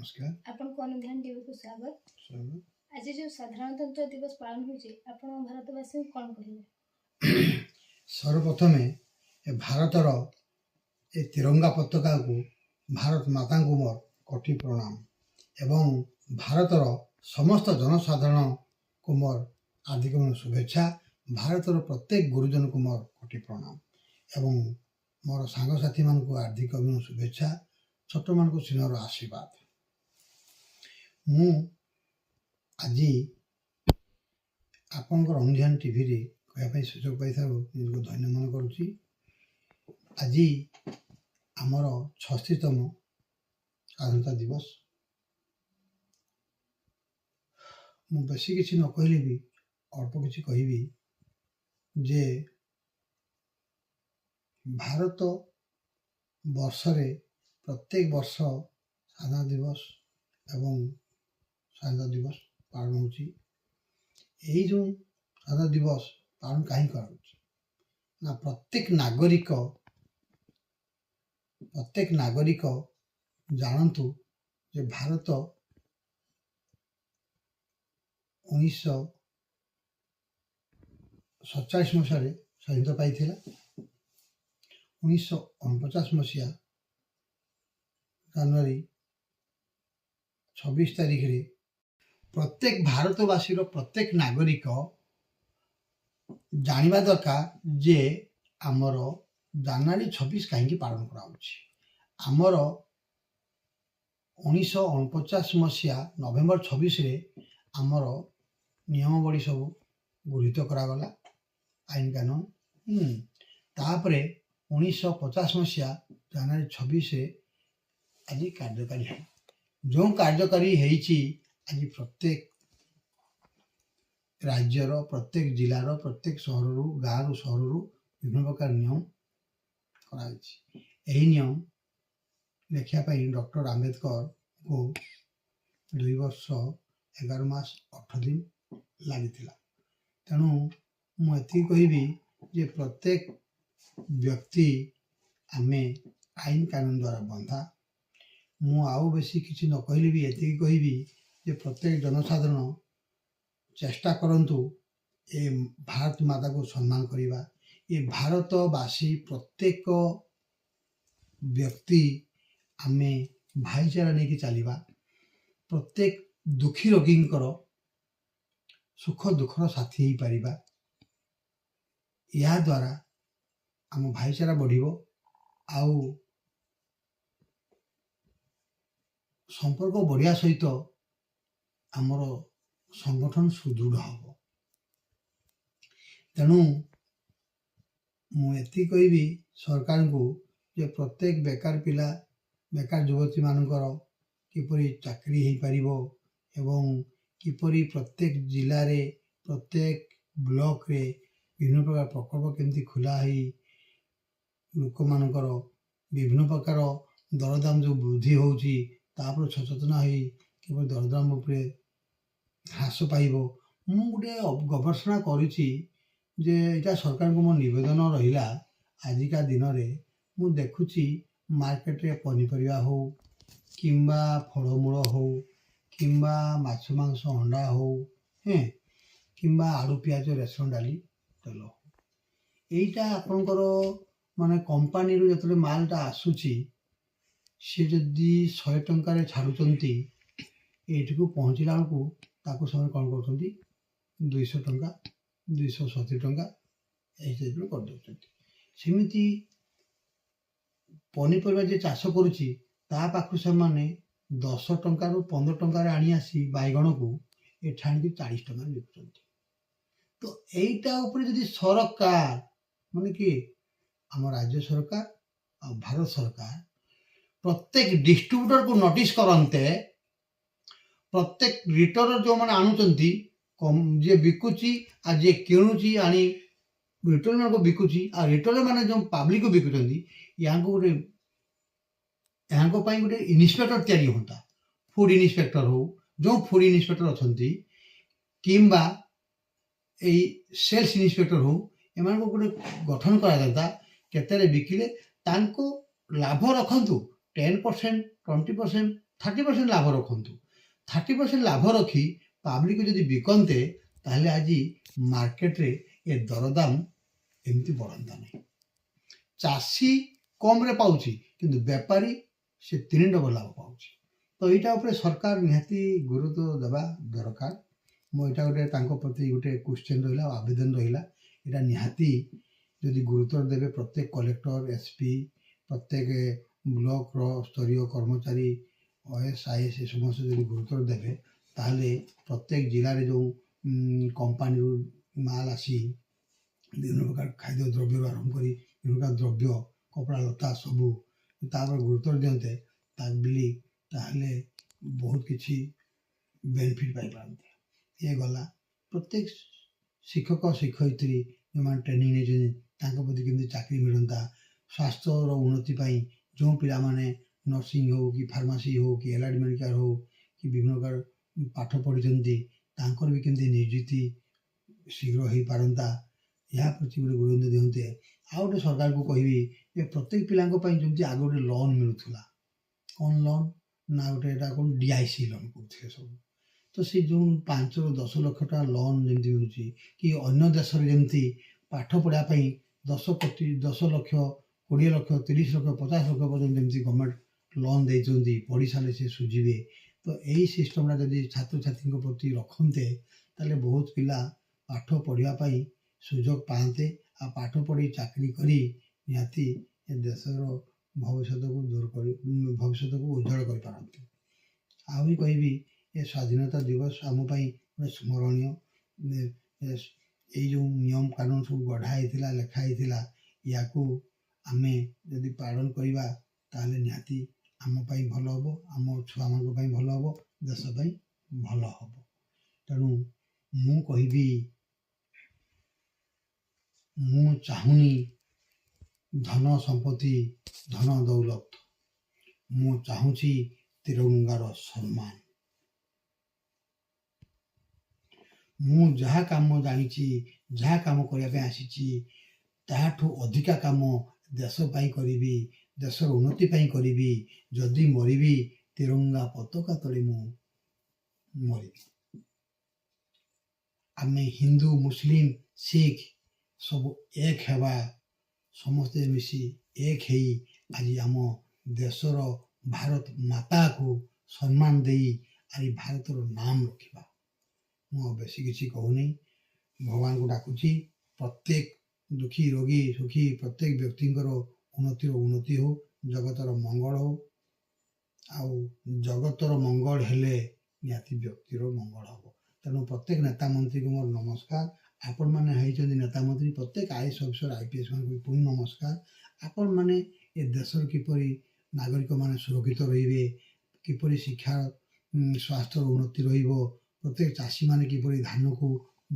नमस्कार। आपनको अनुध्यान टीवी को स्वागत। आज जो साधारणतंत्र दिवस पालन होचे आपण भारतवासी कोन कहिबे? सर्वप्रथम भारतर ए तिरंगा पताका को भारत माता को मोर कोटि प्रणाम एवं भारतर समस्त जनसाधारण को मोर हार्दिक शुभेच्छा। भारतर प्रत्येक गुरुजन को मोर कोटि प्रणाम एवं मोर सांगसाथी मान को हार्दिक शुभेच्छा। छोट मान को स्नेहर आशीर्वाद। मु आज आपंकर अनुध्यान टीवी रे कहवाई सुजोग पाई निजको धन्य मन करुच्ची। आज आमर 66तम स्वाधीनता दिवस। मु बेसी किसी न कहले भी अल्प किसी कहबी जे भारत वर्षरे प्रत्येक वर्ष स्वाधीनता दिवस एवं स्वाधीनता दिवस पालन होची। यही जो स्वाधीनता दिवस पालन कहीं ना प्रत्येक नागरिक जानतु जे भारत 1947 मसीह स्वाधीनता पाई 1949 मसीहा जनवरी 26 तारीख रे प्रत्येक भारतवासी प्रत्येक नागरिक जानिबा दरकार जे आमर जनवरी 26 कहीं पालन कराउछि। आमर 1949 मसीहा नवेम्बर 26 रे आमर नियमावली सब गृहीत करागला आईन कानून। तापरे 1950 मसीहा जनवरी 26 रे आज कार्यकारी है। जो कार्यकारी हेइछि आज प्रत्येक राज्यर प्रत्येक जिलार प्रत्येक सहर गाँव सहर विभिन्न प्रकार नियम कराइछि। यही नियम लेखापी डॉक्टर आंबेडकर को 2 वर्ष 11 मास 8 दिन लगी। तेणु मुझे कहबी जे प्रत्येक व्यक्ति आमे आईन कानून द्वारा बंधा। मु आउ बेसी किसी न कहले भी एति कहबी जे प्रत्येक जनसाधारण चेष्टा करंतु ए भारत माता को सम्मान करिबा। ये भारतवासी प्रत्येक व्यक्ति आमे भाईचारा नहीं चलिबा। प्रत्येक दुखी रोगी सुख दुखर साथी ही पारिबा। या द्वारा आम भाईचारा बढ़िबो आउ संपर्क बढ़िया सहित आमर संगठन सुदृढ़ हम। तेणु मुझे कहबी सरकार को जे प्रत्येक बेकार पिला बेकार युवती मानकर किपरि चाकरी हो पारिबो एवं किपरि प्रत्येक जिले रे प्रत्येक ब्लॉक रे विभिन्न प्रकार प्रकल्प केमती खुला है। लोक मानकर विभिन्न प्रकार दरदाम जो वृद्धि होउची तापर सचेतन है कि दरदाम उपरे ह्रास पाइब। मु गोटे गवेषणा करुच्ची जे एटा सरकार को मो निवेदन रहिला। आजिका दिन रे मु देखुची मार्केट रे पनीपरिया हो किंबा फलमूल हो किंबा माछ मांस अंडा हो किंबा आलू पियाज रेशन डाली तेल हो एटा आपनकर माने कंपनी रो जतले मालटा आसुची से जदि 100 टंका रे छाड़ुचंती एठी को पहुंचला को ताको समय कौन करछंती 200 टंका 270 टंका ऐसे कर दउछंती। सेमिति पनीपरिया जे चाष करुची ता पाखु से माने 10 टंका रु 15 टंका रे आनी आसी बाइगण को एठान के 40 टंका बिकुचंती। तो एटा ऊपर जदि सरकार माने कि हम राज्य सरकार और भारत सरकार प्रत्येक डिस्ट्रीब्यूटर को नोटिस करते प्रत्येक रिटेलर जो मैंने आणुचंती जे बिकुची आ जे किणुची आनी रिटेलर को बिकुची आ रिटेलर माने जो पब्लिक को बिकुचंती यहाँ गोटे गोटे इन्स्पेक्टर तैयारी होता। फूड इन्स्पेक्टर हो जो फूड इन्स्पेक्टर अच्छा किंबा सेल्स इन्स्पेक्टर हो एम गोटे गठन करा केते बिकिले तांको लाभ रखंतु 10% 20% 30% ଲାଭ ରଖନ୍ତୁ। 30% ଲାଭ ରଖି ପାବ୍ଲିକ ଯଦି ବିକନ୍ତେ ତାହେଲେ ଆଜି ମାର୍କେଟରେ ଏ ଦରଦାମ ଏମିତି ବଢ଼ନ୍ତା ନାହିଁ। ଚାଷୀ କମରେ ପାଉଛି କିନ୍ତୁ ବେପାରୀ ସେ 3 ଡବଲ ଲାଭ ପାଉଛି। ତ ଏଇଟା ଉପରେ ସରକାର ନିହାତି ଗୁରୁତ୍ୱ ଦେବା ଦରକାର। ମୁଁ ଏଇଟା ଗୋଟେ ତାଙ୍କ ପ୍ରତି ଗୋଟେ କ୍ୱେଶ୍ଚନ୍ ରହିଲା, ଆବେଦନ ରହିଲା। ଏଇଟା ନିହାତି ଯଦି ଗୁରୁତ୍ୱ ଦେବେ ପ୍ରତ୍ୟେକ କଲେକ୍ଟର, ଏସ୍ପି, ପ୍ରତ୍ୟେକ ବ୍ଲକର ସ୍ତରୀୟ କର୍ମଚାରୀ, OS, IS ଏ ସମସ୍ତେ ଯଦି ଗୁରୁତ୍ୱ ଦେବେ ତାହେଲେ ପ୍ରତ୍ୟେକ ଜିଲ୍ଲାରେ ଯେଉଁ କମ୍ପାନୀରୁ ମାଲ ଆସି ବିଭିନ୍ନ ପ୍ରକାର ଖାଦ୍ୟ ଦ୍ରବ୍ୟରୁ ଆରମ୍ଭ କରି ବିଭିନ୍ନ ପ୍ରକାର ଦ୍ରବ୍ୟ, କପଡ଼ା ଲତା ସବୁ ତାପରେ ଗୁରୁତ୍ୱ ଦିଅନ୍ତେ ତାହେଲେ ବହୁତ କିଛି ବେନିଫିଟ୍ ପାଇପାରନ୍ତେ। ଏ ଗଲା ପ୍ରତ୍ୟେକ ଶିକ୍ଷକ ଶିକ୍ଷୟିତ୍ରୀ ଯେଉଁମାନେ ଟ୍ରେନିଂ ନେଇଛନ୍ତି ତାଙ୍କ ପ୍ରତି କେମିତି ଚାକିରି ମିଳନ୍ତା। ସ୍ୱାସ୍ଥ୍ୟର ଉନ୍ନତି ପାଇଁ ଯେଉଁ ପିଲାମାନେ ନର୍ସିଂ ହେଉ କି ଫାର୍ମାସି ହେଉ କି ଏଲାଇଡ୍ ମେଡ଼ିକାଲ ହେଉ କି ବିଭିନ୍ନ ପ୍ରକାର ପାଠ ପଢ଼ିଛନ୍ତି ତାଙ୍କର ବି କେମିତି ନିଯୁକ୍ତି ଶୀଘ୍ର ହେଇପାରନ୍ତା। ଏହା ପ୍ରତି ଗୋଟେ ଗୁରୁତ୍ୱ ଦିଅନ୍ତେ। ଆଉ ଗୋଟେ ସରକାରକୁ କହିବି ଯେ ପ୍ରତ୍ୟେକ ପିଲାଙ୍କ ପାଇଁ ଯେମିତି ଆଗ ଗୋଟେ ଲୋନ୍ ମିଳୁଥିଲା। କ'ଣ ଲୋନ୍ ନା ଗୋଟେ ଏଇଟା କ'ଣ DIC ଲୋନ୍ କରୁଥିଲେ ସବୁ। ତ ସେ ଯେଉଁ 5ରୁ 10 ଲକ୍ଷ ଟଙ୍କା ଲୋନ୍ ଯେମିତି ମିଳୁଛି କି ଅନ୍ୟ ଦେଶରେ ଯେମିତି ପାଠ ପଢ଼ିବା ପାଇଁ 10 କୋଟି, 10 ଲକ୍ଷ, 20 ଲକ୍ଷ, 30 ଲକ୍ଷ, 50 ଲକ୍ଷ ପର୍ଯ୍ୟନ୍ତ ଯେମିତି ଗଭର୍ଣ୍ଣମେଣ୍ଟ ଲୋନ୍ ଦେଇଛନ୍ତି, ପଢ଼ି ସାରିଲେ ସେ ସୁଝିବେ। ତ ଏଇ ସିଷ୍ଟମଟା ଯଦି ଛାତ୍ରଛାତ୍ରୀଙ୍କ ପ୍ରତି ରଖନ୍ତେ ତାହେଲେ ବହୁତ ପିଲା ପାଠ ପଢ଼ିବା ପାଇଁ ସୁଯୋଗ ପାଆନ୍ତେ। ଆଉ ପାଠ ପଢ଼ି ଚାକିରି କରି ନିହାତି ଏ ଦେଶର ଭବିଷ୍ୟତକୁ ଭବିଷ୍ୟତକୁ ଉଜ୍ଜଳ କରିପାରନ୍ତେ। ଆହୁରି କହିବି ଏ ସ୍ୱାଧୀନତା ଦିବସ ଆମ ପାଇଁ ଗୋଟେ ସ୍ମରଣୀୟ। ଏଇ ଯେଉଁ ନିୟମ କାନୁନ ସବୁ ଗଢ଼ା ହେଇଥିଲା, ଲେଖା ହେଇଥିଲା, ୟାକୁ ଆମେ ଯଦି ପାଳନ କରିବା ତାହେଲେ ନିହାତି ଆମ ପାଇଁ ଭଲ ହେବ, ଆମ ଛୁଆମାନଙ୍କ ପାଇଁ ଭଲ ହେବ, ଦେଶ ପାଇଁ ଭଲ ହେବ। ତେଣୁ ମୁଁ କହିବି, ମୁଁ ଚାହୁଁନି ଧନ ସମ୍ପତ୍ତି, ଧନ ଦୌଲତ। ମୁଁ ଚାହୁଁଛି ତିରଙ୍ଗାର ସମ୍ମାନ। ମୁଁ ଯାହା କାମ ଜାଣିଛି, ଯାହା କାମ କରିବା ପାଇଁ ଆସିଛି ତାହାଠୁ ଅଧିକା କାମ ଦେଶ ପାଇଁ କରିବି, ଦେଶର ଉନ୍ନତି ପାଇଁ କରିବି। ଯଦି ମରିବି ତିରଙ୍ଗା ପତାକା ତଳେ ମୁଁ ମରିବି। ଆମେ ହିନ୍ଦୁ, ମୁସଲିମ, ଶିଖ ସବୁ ଏକ ହେବା, ସମସ୍ତେ ମିଶି ଏକ ହେଇ ଆଜି ଆମ ଦେଶର ଭାରତ ମାତାକୁ ସମ୍ମାନ ଦେଇ ଆଜି ଭାରତର ନାମ ରଖିବା। ମୁଁ ଆଉ ବେଶୀ କିଛି କହୁନି। ଭଗବାନଙ୍କୁ ଡାକୁଛି ପ୍ରତ୍ୟେକ ଦୁଃଖୀ, ରୋଗୀ, ସୁଖୀ ପ୍ରତ୍ୟେକ ବ୍ୟକ୍ତିଙ୍କର ଉନ୍ନତି ହଉ, ଜଗତର ମଙ୍ଗଳ ହଉ। ଆଉ ଜଗତର ମଙ୍ଗଳ ହେଲେ ନିହାତି ବ୍ୟକ୍ତିର ମଙ୍ଗଳ ହବ। ତେଣୁ ପ୍ରତ୍ୟେକ ନେତା ମନ୍ତ୍ରୀଙ୍କୁ ମୋର ନମସ୍କାର। ଆପଣମାନେ ହେଇଛନ୍ତି ନେତା ମନ୍ତ୍ରୀ, ପ୍ରତ୍ୟେକ IAS ଅଫିସର, IPS ମାନଙ୍କୁ ପୁଣି ନମସ୍କାର। ଆପଣମାନେ ଏ ଦେଶର କିପରି ନାଗରିକମାନେ ସୁରକ୍ଷିତ ରହିବେ, କିପରି ଶିକ୍ଷା ସ୍ୱାସ୍ଥ୍ୟର ଉନ୍ନତି ରହିବ, ପ୍ରତ୍ୟେକ ଚାଷୀମାନେ କିପରି ଧାନକୁ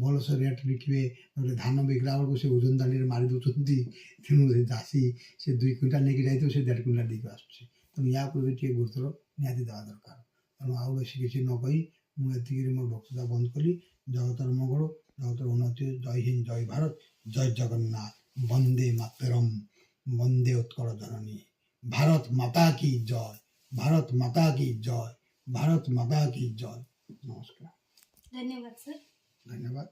ଭଲସେ ରେଟ୍ ବିକିବେ। ନହେଲେ ଧାନ ବିକିଲା ବେଳକୁ ସେ ଓଜନ ଦାଣ୍ଡିରେ ମାରି ଦେଉଛନ୍ତି। ତେଣୁ ସେ ଚାଷୀ ସେ 2 କୁଇଣ୍ଟାଲ ନେଇକି ଯାଇଥିବ, ସେ 1.5 କୁଇଣ୍ଟାଲ ଦେଇକି ଆସୁଛି। ତେଣୁ ୟା ଉପରେ ଟିକେ ଗୁରୁତ୍ୱ ନିହାତି ଦେବା ଦରକାର। ତେଣୁ ଆଉ ବେଶୀ କିଛି ନ କହି ମୁଁ ଏତିକିରେ ମୋର ବକ୍ତୃତା ବନ୍ଦ କଲି। ଜଗତର ମଙ୍ଗଳ, ଜଗତର ଉନ୍ନତି। ଜୟ ହିନ୍ଦ, ଜୟ ଭାରତ, ଜୟ ଜଗନ୍ନାଥ, ବନ୍ଦେ ମାତରମ୍, ବନ୍ଦେ ଉତ୍କଳ ଜନନୀ। ଭାରତ ମାତା କି ଜୟ, ଭାରତ ମାତା କି ଜୟ, ଭାରତ ମାତା କି ଜୟ। ନମସ୍କାର। ଧନ୍ୟବାଦ ସାର୍। ଧନ୍ୟବାଦ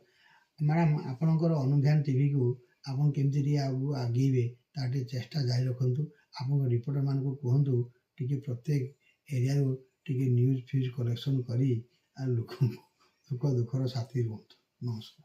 ମ୍ୟାଡ଼ାମ୍। ଆପଣଙ୍କର ଅନୁଧ୍ୟାନ ଟିଭିକୁ ଆପଣ କେମିତି ଟିକେ ଆଗକୁ ଆଗେଇବେ ତାର ଟିକେ ଚେଷ୍ଟା ଜାରି ରଖନ୍ତୁ। ଆପଣଙ୍କ ରିପୋର୍ଟରମାନଙ୍କୁ କୁହନ୍ତୁ ଟିକେ ପ୍ରତ୍ୟେକ ଏରିଆରୁ ଟିକେ ନ୍ୟୁଜ୍ ଫ୍ୟୁଜ୍ କଲେକ୍ସନ୍ କରି ଆଉ ଲୋକ ଦୁଃଖର ସାଥୀ ରୁହନ୍ତୁ। ନମସ୍କାର।